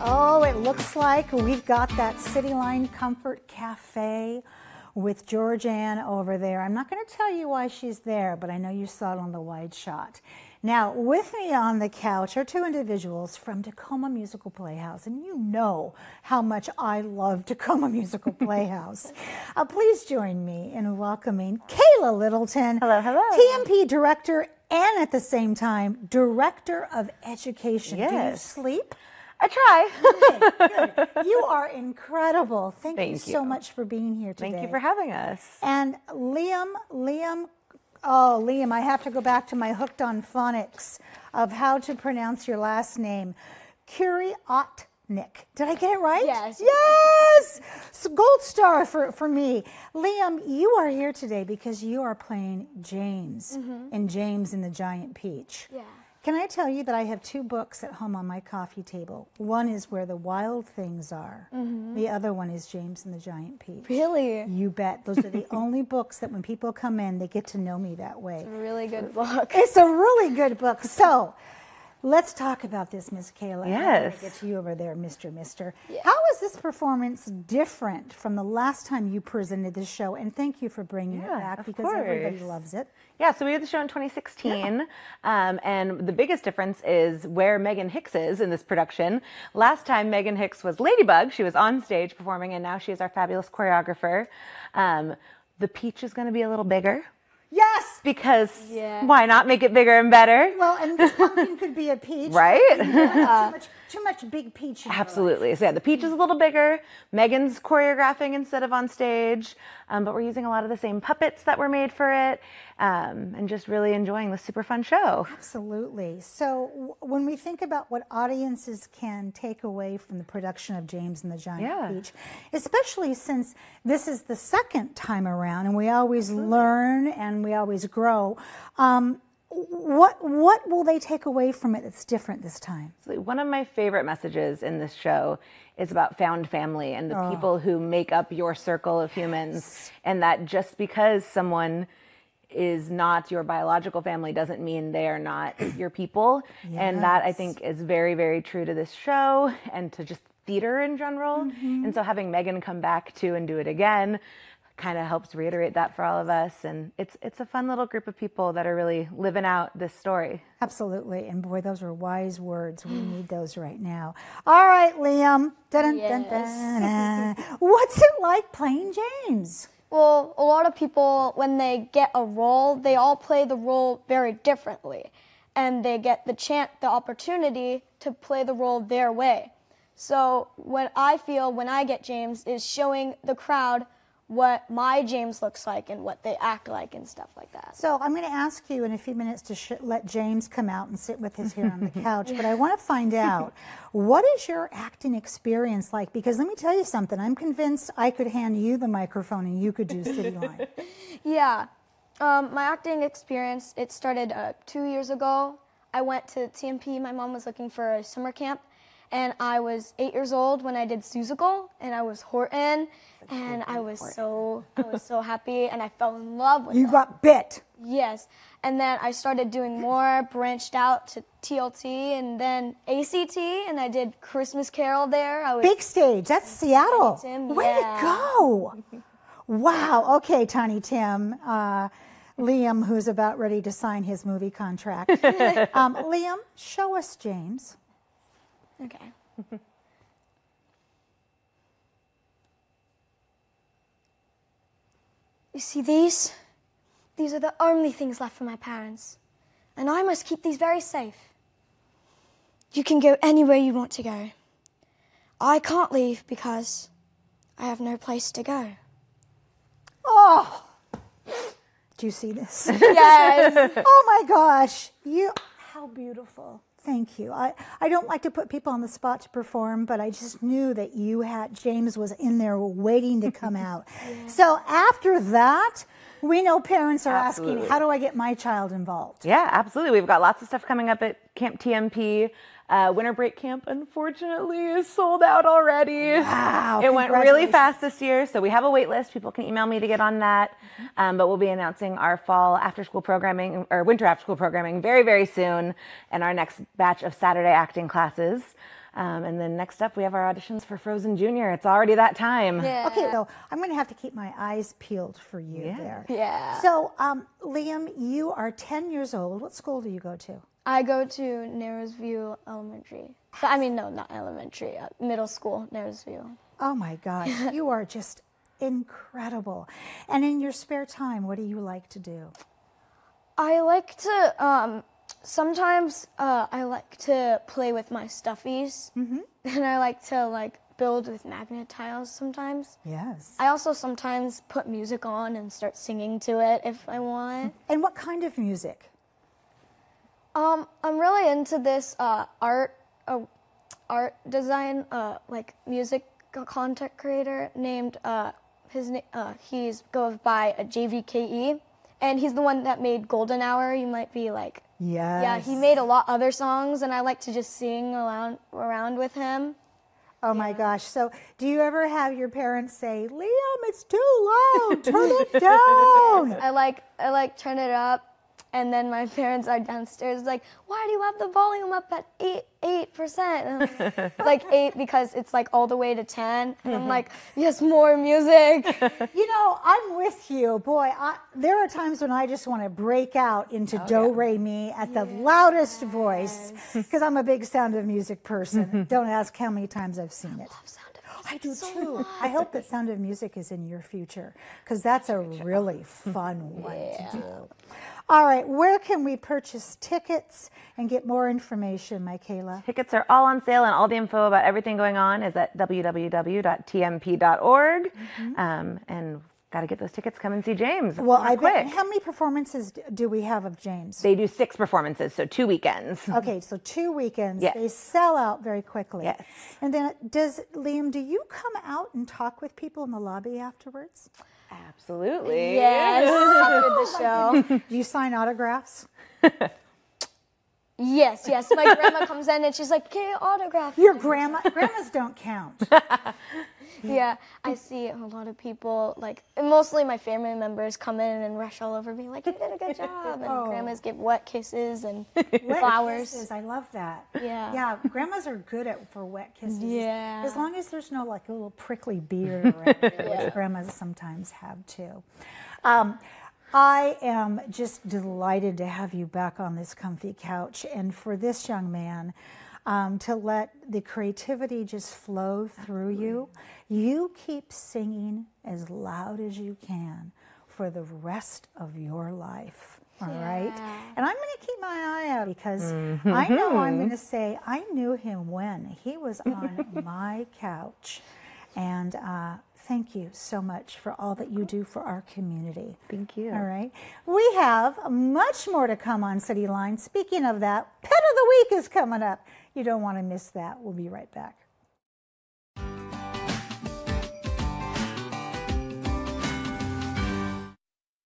Oh, it looks like we've got that Cityline Comfort Cafe with Georgianne over there. I'm not going to tell you why she's there, but I know you saw it on the wide shot. Now, with me on the couch are two individuals from Tacoma Musical Playhouse, and you know how much I love Tacoma Musical Playhouse. Please join me in welcoming Kayla Littleton, hello, hello, TMP Director and at the same time Director of Education. Yes. Do you sleep? I try. Okay, good. You are incredible. Thank you so much for being here today. Thank you for having us. And Liam, I have to go back to my hooked on phonics of how to pronounce your last name. Kuriotnik. Did I get it right? Yes. Yes! So gold star for me. Liam, you are here today because you are playing James in James and the Giant Peach. Yeah. Can I tell you that I have two books at home on my coffee table? One is Where the Wild Things Are. The other one is James and the Giant Peach. Really? You bet. Those are the only books that when people come in, they get to know me that way. It's a really good book. It's a really good book. So let's talk about this, Miss Kayla. Yes. I'll get to you over there, Mr. Yeah. How is this performance different from the last time you presented this show? And thank you for bringing it back because everybody loves it. Yeah, so we did the show in 2016, and the biggest difference is where Megan Hicks is in this production. Last time, Megan Hicks was Ladybug. She was on stage performing, and now she is our fabulous choreographer. The Peach is going to be a little bigger. Yes! Because why not make it bigger and better? Well, and this pumpkin could be a peach. Right? Too much big peach. Absolutely. So yeah, the Peach is a little bigger. Megan's choreographing instead of on stage, but we're using a lot of the same puppets that were made for it, and just really enjoying this super fun show. Absolutely. So when we think about what audiences can take away from the production of James and the Giant Peach, especially since this is the second time around and we always learn and we always grow, what will they take away from it that's different this time? One of my favorite messages in this show is about found family and the people who make up your circle of humans, and that just because someone is not your biological family doesn't mean they are not your people. And that, I think, is very, very true to this show and to just theater in general. And so having Megan come back too and do it again kind of helps reiterate that for all of us, and it's a fun little group of people that are really living out this story. Absolutely, and boy, those are wise words. We need those right now. All right, Liam. Dun, dun, dun, dun. What's it like playing James? Well, a lot of people, when they get a role, they all play the role very differently, and they get the opportunity to play the role their way. So what I feel when I get James is showing the crowd what my James looks like and what they act like and stuff like that. So I'm going to ask you in a few minutes to let James come out and sit with us here on the couch, but I want to find out, what is your acting experience like? Because let me tell you something, I'm convinced I could hand you the microphone and you could do Cityline. Yeah, my acting experience, it started 2 years ago. I went to TMP, my mom was looking for a summer camp, and I was 8 years old when I did Seussical, and I was Horton, and I was so happy, and I fell in love with it. You got bit. Yes, and then I started doing more, branched out to TLT, and then ACT, and I did Christmas Carol there. Big stage, that's Seattle. Tim, way to go. Wow, okay, Tiny Tim. Liam, who's about ready to sign his movie contract. Liam, show us James. Okay. You see these? These are the only things left for my parents, and I must keep these very safe. You can go anywhere you want to go. I can't leave because I have no place to go. Oh, do you see this? Yes. Oh my gosh, how beautiful. Thank you. I don't like to put people on the spot to perform, but I just knew that James was in there waiting to come out. So after that, we know parents are asking, how do I get my child involved? Yeah, absolutely. We've got lots of stuff coming up at Camp TMP. Winter break camp, unfortunately, is sold out already. Wow. It went really fast this year, so we have a wait list. People can email me to get on that. But we'll be announcing our fall after-school programming, or winter after-school programming very, very soon, and our next batch of Saturday acting classes. And then next up, we have our auditions for Frozen Junior. It's already that time. Yeah. Okay, so I'm going to have to keep my eyes peeled for you there. Yeah. So, Liam, you are 10 years old. What school do you go to? I go to Narrowsview Elementary. So, I mean, no, not elementary. Middle school, Narrowsview. Oh my gosh, you are just incredible. And in your spare time, what do you like to do? I like to, sometimes I like to play with my stuffies. Mm-hmm. And I like to, like, build with magnet tiles sometimes. Yes. I also sometimes put music on and start singing to it if I want. And what kind of music? I'm really into this art design, like music content creator named he's goes by JVKE, and he's the one that made Golden Hour. You might be like, yes. Yeah, he made a lot other songs, and I like to just sing around with him. Oh my gosh. So do you ever have your parents say, Liam, it's too loud, turn it down? I like turn it up. And then my parents are downstairs like, why do you have the volume up at 8%? Like 8 because it's like all the way to 10. And I'm like, yes, more music. You know, I'm with you. Boy, there are times when I just want to break out into do, re, mi at the loudest voice because I'm a big Sound of Music person. Don't ask how many times I've seen it. I do too. I hope that Sound of Music is in your future because that's a really fun one to do. All right, where can we purchase tickets and get more information, Michaela? Tickets are all on sale, and all the info about everything going on is at www.tmp.org. And got to get those tickets. Come and see James. Well, I bet. How many performances do we have of James? They do 6 performances, so 2 weekends. Okay, so 2 weekends. Yes. They sell out very quickly. Yes. And then, Liam, do you come out and talk with people in the lobby afterwards? Absolutely. Yes, after the show. Do you sign autographs? Yes. My grandma comes in and she's like, "Can you autograph?" Your grandmas don't count. Yeah, I see a lot of people, like, mostly my family members come in and rush all over me, like, "You did a good job." And grandmas give wet kisses and flowers. Kisses, I love that. Yeah. Yeah, grandmas are good for wet kisses. Yeah. As long as there's no, like, a little prickly beard around there, which grandmas sometimes have, too. I am just delighted to have you back on this comfy couch, and for this young man to let the creativity just flow through you. You keep singing as loud as you can for the rest of your life. All right? And I'm going to keep my eye out because I know I'm going to say I knew him when he was on my couch. And thank you so much for all that you do for our community. Thank you. All right. We have much more to come on Cityline. Speaking of that, Pet of the Week is coming up. You don't want to miss that. We'll be right back.